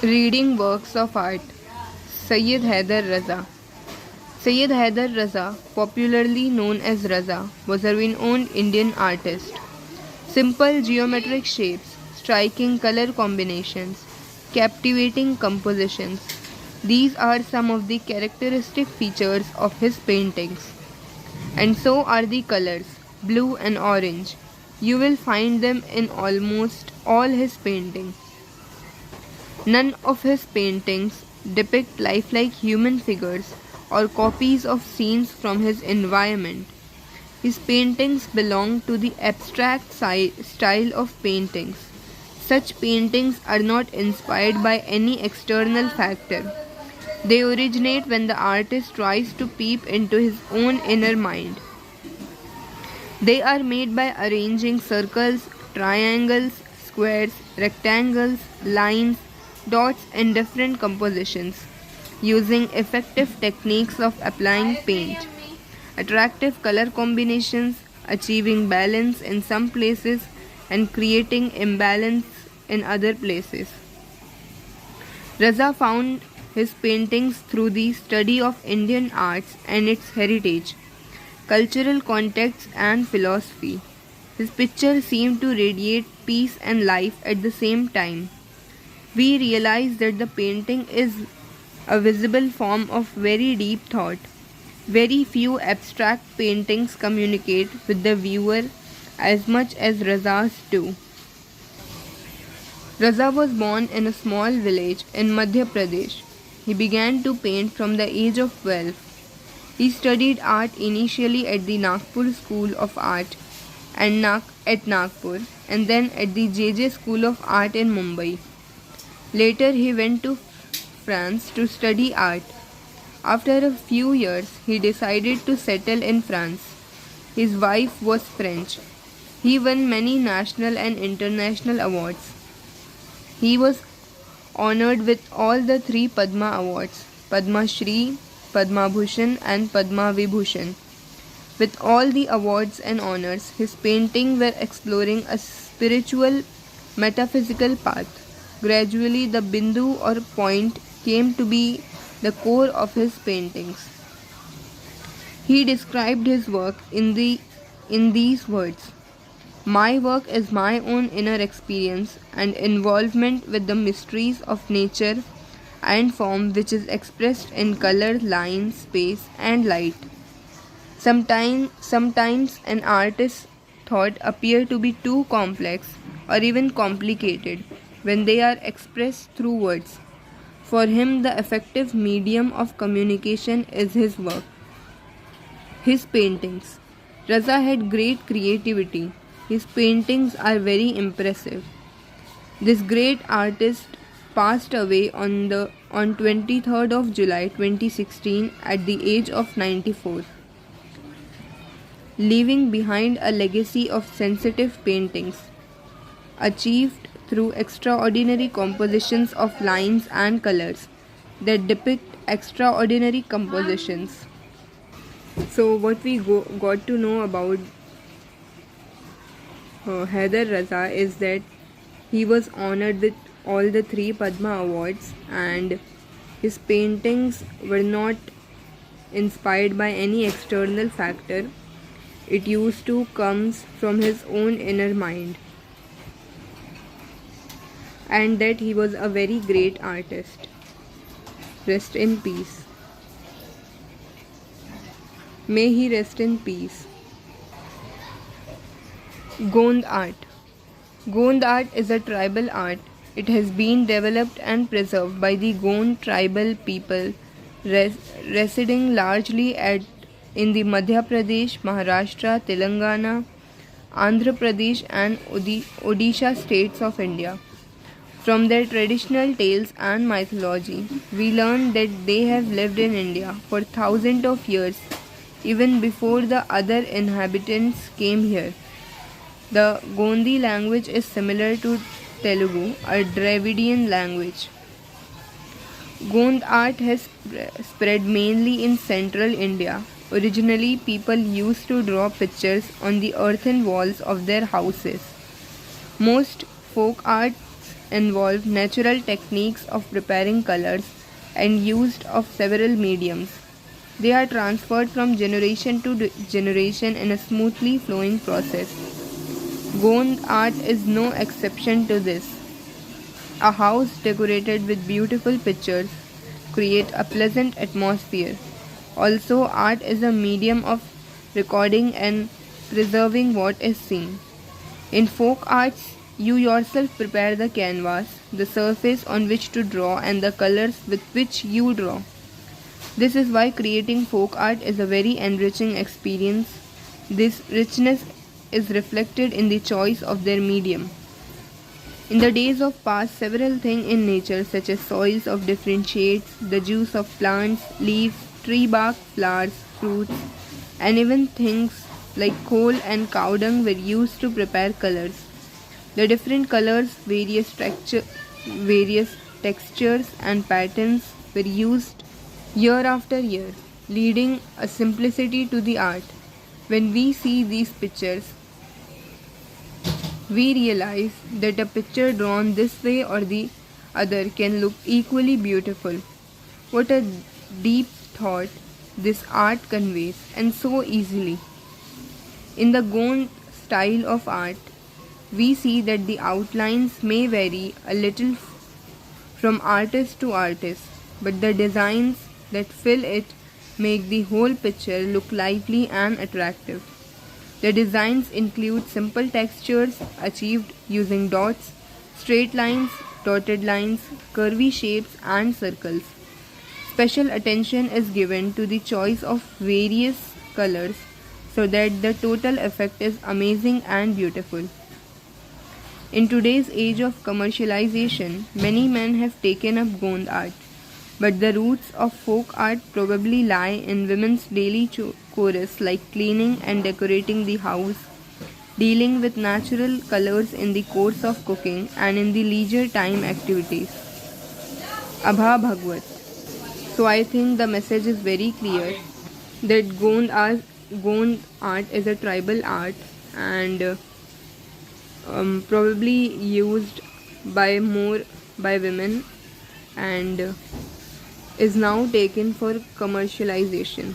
Reading works of art. Sayyid Haider Raza. Sayyid Haider Raza, popularly known as Raza, was a renowned Indian artist. Simple geometric shapes, striking color combinations, captivating compositions. These are some of the characteristic features of his paintings. And so are the colors, blue and orange. You will find them in almost all his paintings. None of his paintings depict lifelike human figures or copies of scenes from his environment. His paintings belong to the abstract style of paintings. Such paintings are not inspired by any external factor. They originate when the artist tries to peep into his own inner mind. They are made by arranging circles, triangles, squares, rectangles, lines, dots in different compositions, using effective techniques of applying paint, attractive color combinations, achieving balance in some places, and creating imbalance in other places. Raza found his paintings through the study of Indian arts and its heritage, cultural context, and philosophy. His pictures seem to radiate peace and life at the same time. We realize that the painting is a visible form of very deep thought. Very few abstract paintings communicate with the viewer as much as Raza's do. Raza was born in a small village in Madhya Pradesh. He began to paint from the age of 12. He studied art initially at the Nagpur School of Art at Nagpur and then at the JJ School of Art in Mumbai. Later he went to France to study art. After a few years, he decided to settle in France. His wife was French. He won many national and international awards. He was honored with all the three Padma Awards, Padma Shri, Padma Bhushan and Padma Vibhushan. With all the awards and honors, his paintings were exploring a spiritual, metaphysical path. Gradually, the bindu or point came to be the core of his paintings. He described his work in these words: "My work is my own inner experience and involvement with the mysteries of nature and form, which is expressed in color, line, space, and light. Sometimes an artist's thought appear to be too complex or even complicated when they are expressed through words. For him, the effective medium of communication is his work." His paintings. Raza had great creativity. His paintings are very impressive. This great artist passed away on 23rd of July 2016 at the age of 94, leaving behind a legacy of sensitive paintings achieved through extraordinary compositions of lines and colors that depict extraordinary compositions. So what we got to know about Haider Raza is that he was honored with all the three Padma Awards, and his paintings were not inspired by any external factor. It used to comes from his own inner mind, and that he was a very great artist. Rest in peace. May he rest in peace. Gond art. Gond art is a tribal art. It has been developed and preserved by the Gond tribal people residing largely in the Madhya Pradesh, Maharashtra, Telangana, Andhra Pradesh and Odisha states of India. From their traditional tales and mythology, we learn that they have lived in India for thousands of years, even before the other inhabitants came here. The Gondi language is similar to Telugu, a Dravidian language. Gond art has spread mainly in central India. Originally, people used to draw pictures on the earthen walls of their houses. Most folk arts involve natural techniques of preparing colors and used of several mediums. They are transferred from generation to generation in a smoothly flowing process. Gond art is no exception to this. A house decorated with beautiful pictures create a pleasant atmosphere. Also, art is a medium of recording and preserving what is seen. In folk arts, you yourself prepare the canvas, the surface on which to draw, and the colors with which you draw. This is why creating folk art is a very enriching experience. This richness is reflected in the choice of their medium. In the days of past, several things in nature such as soils of different shades, the juice of plants, leaves, tree bark, flowers, fruits, and even things like coal and cow dung were used to prepare colors. The different colors, various textures and patterns were used year after year, leading a simplicity to the art. When we see these pictures, we realize that a picture drawn this way or the other can look equally beautiful. What a deep thought this art conveys, and so easily. In the Gond style of art, we see that the outlines may vary a little from artist to artist, but the designs that fill it make the whole picture look lively and attractive. The designs include simple textures achieved using dots, straight lines, dotted lines, curvy shapes, and circles. Special attention is given to the choice of various colors so that the total effect is amazing and beautiful. In today's age of commercialization, many men have taken up Gond art, but the roots of folk art probably lie in women's daily chorus like cleaning and decorating the house, dealing with natural colors in the course of cooking and in the leisure time activities. Abha Bhagwat. So I think the message is very clear that Gond art is a tribal art and probably used by women and is now taken for commercialization.